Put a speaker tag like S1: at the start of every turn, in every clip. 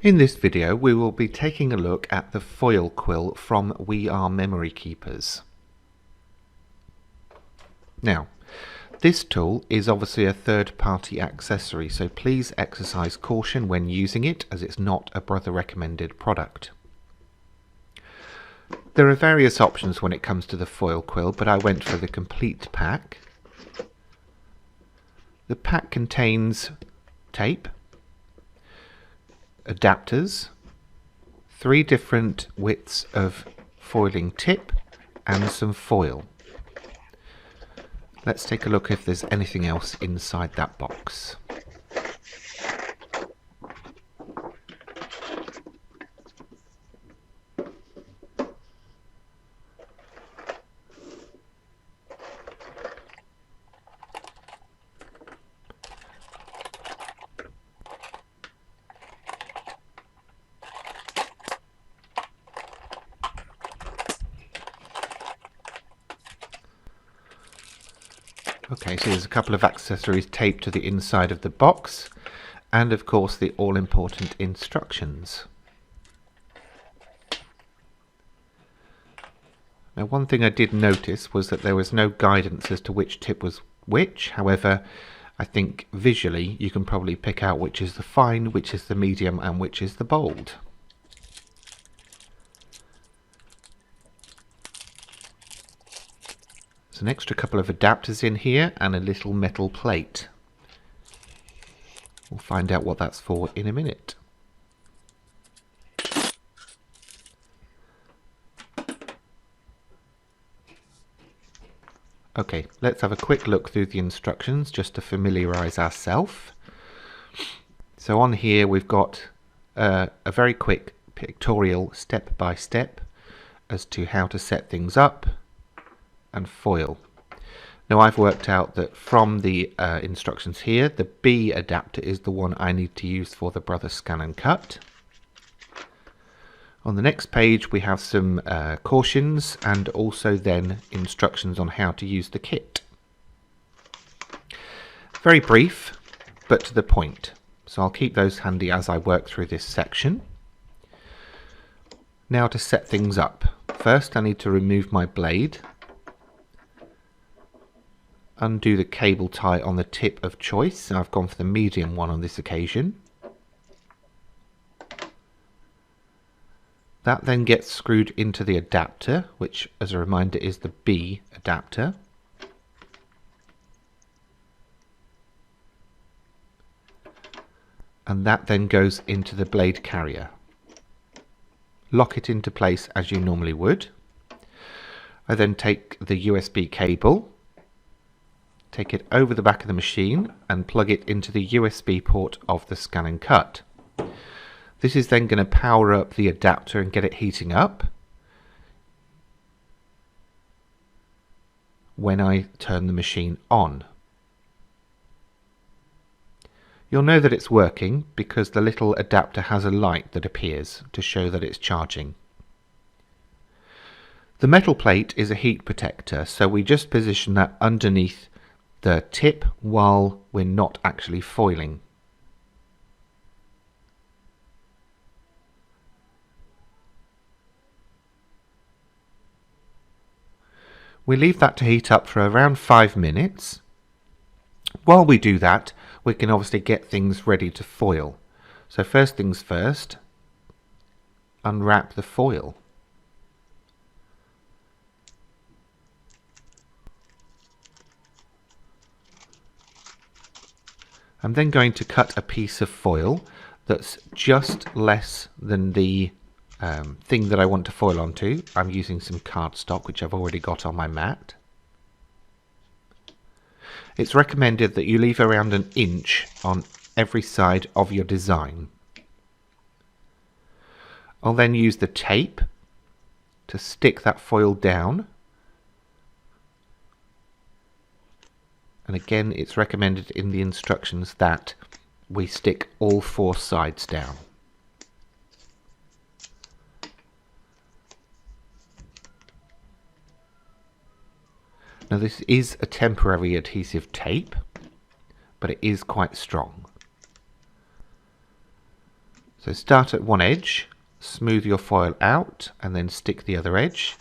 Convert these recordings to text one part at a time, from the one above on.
S1: In this video we will be taking a look at the foil quill from We Are Memory Keepers. Now, this tool is obviously a third-party accessory, so please exercise caution when using it as it's not a brother recommended product. There are various options when it comes to the foil quill, but I went for the complete pack. The pack contains tape, adapters, 3 different widths of foiling tip and some foil. Let's take a look if there's anything else inside that box. Okay, so there's a couple of accessories taped to the inside of the box, and of course the all-important instructions. Now, one thing I did notice was that there was no guidance as to which tip was which. However, I think visually you can probably pick out which is the fine, which is the medium, and which is the bold. An extra couple of adapters in here and a little metal plate. We'll find out what that's for in a minute. Okay, let's have a quick look through the instructions just to familiarize ourselves. So on here we've got a very quick pictorial step-by-step as to how to set things up and foil. Now, I've worked out that from the instructions here, the B adapter is the one I need to use for the brother scan and cut. On the next page we have some cautions and also then instructions on how to use the kit. Very brief but to the point, so I'll keep those handy as I work through this section. Now to set things up. First I need to remove my blade, undo the cable tie on the tip of choice. I've gone for the medium one on this occasion. That then gets screwed into the adapter, which as a reminder is the B adapter. And that then goes into the blade carrier. Lock it into place as you normally would. I then take the USB cable, take it over the back of the machine and plug it into the USB port of the scan and cut. This is then going to power up the adapter and get it heating up when I turn the machine on. You'll know that it's working because the little adapter has a light that appears to show that it's charging. The metal plate is a heat protector, so we just position that underneath the tip while we're not actually foiling. We leave that to heat up for around 5 minutes. While we do that, we can obviously get things ready to foil. So first things first, unwrap the foil. I'm then going to cut a piece of foil that's just less than the thing that I want to foil onto. I'm using some cardstock which I've already got on my mat. It's recommended that you leave around 1 inch on every side of your design. I'll then use the tape to stick that foil down. And again, it's recommended in the instructions that we stick all 4 sides down. Now, this is a temporary adhesive tape, but it is quite strong. So start at one edge, smooth your foil out and then stick the other edge,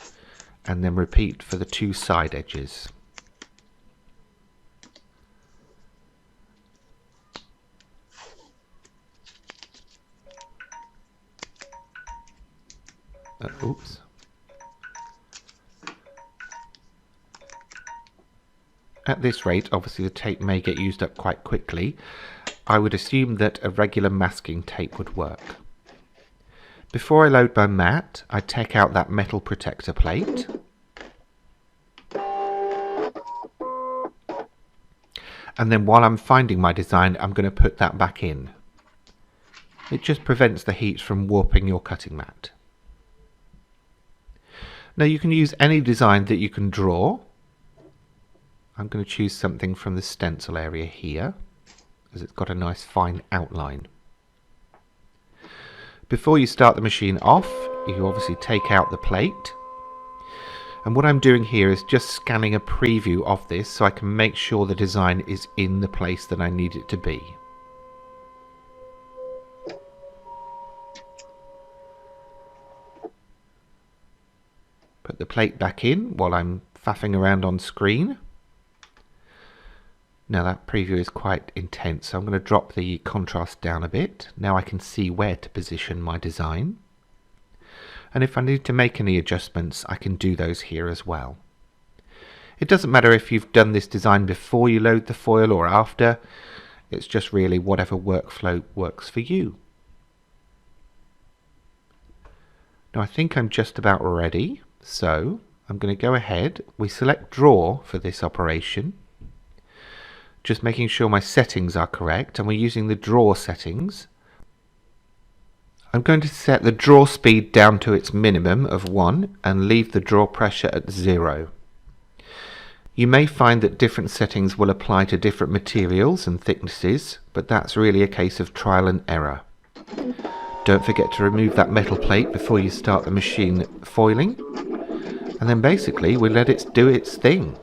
S1: and then repeat for the two side edges. Oops. At this rate, obviously the tape may get used up quite quickly. I would assume that a regular masking tape would work. Before I load my mat, I take out that metal protector plate. And then while I'm finding my design, I'm going to put that back in. It just prevents the heat from warping your cutting mat. Now you can use any design that you can draw. I'm going to choose something from the stencil area here, as it's got a nice fine outline. Before you start the machine off, you obviously take out the plate. And what I'm doing here is just scanning a preview of this so I can make sure the design is in the place that I need it to be. Put the plate back in while I'm faffing around on screen. Now that preview is quite intense, so I'm going to drop the contrast down a bit. Now I can see where to position my design. And if I need to make any adjustments, I can do those here as well. It doesn't matter if you've done this design before you load the foil or after. It's just really whatever workflow works for you. Now I think I'm just about ready, so I'm going to go ahead. We select draw for this operation. Just making sure my settings are correct, and we're using the draw settings. I'm going to set the draw speed down to its minimum of 1 and leave the draw pressure at 0. You may find that different settings will apply to different materials and thicknesses, but that's really a case of trial and error. Don't forget to remove that metal plate before you start the machine foiling, and then basically we let it do its thing.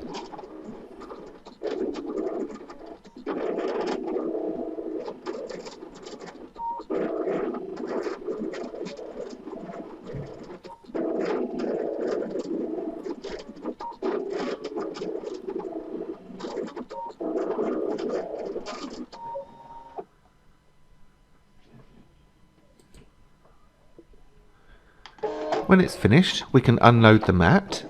S1: When it's finished, we can unload the mat.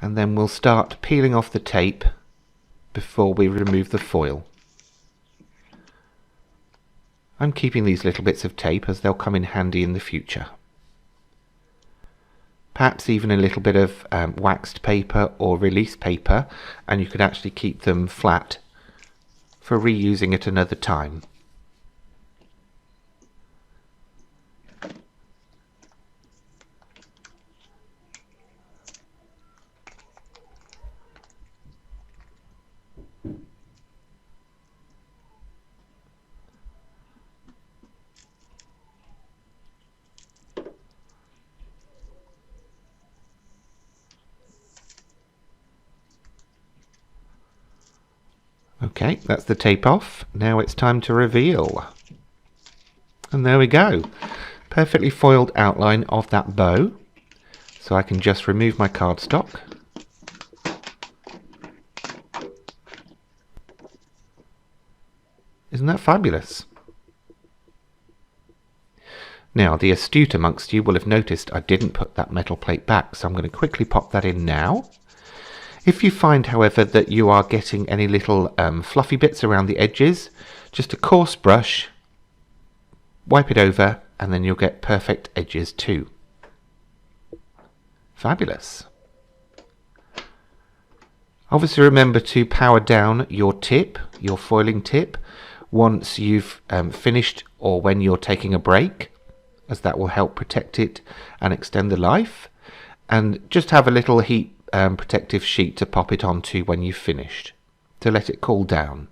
S1: And then we'll start peeling off the tape before we remove the foil. I'm keeping these little bits of tape as they'll come in handy in the future. Perhaps even a little bit of waxed paper or release paper, and you could actually keep them flat for reusing at another time. Okay, that's the tape off. Now it's time to reveal. And there we go. Perfectly foiled outline of that bow. So I can just remove my cardstock. Isn't that fabulous? Now, the astute amongst you will have noticed I didn't put that metal plate back, so I'm going to quickly pop that in now. If you find, however, that you are getting any little fluffy bits around the edges, just a coarse brush, wipe it over, and then you'll get perfect edges too. Fabulous. Obviously remember to power down your tip, your foiling tip, once you've finished or when you're taking a break, as that will help protect it and extend the life. And just have a little heat protective sheet to pop it onto when you've finished, to let it cool down.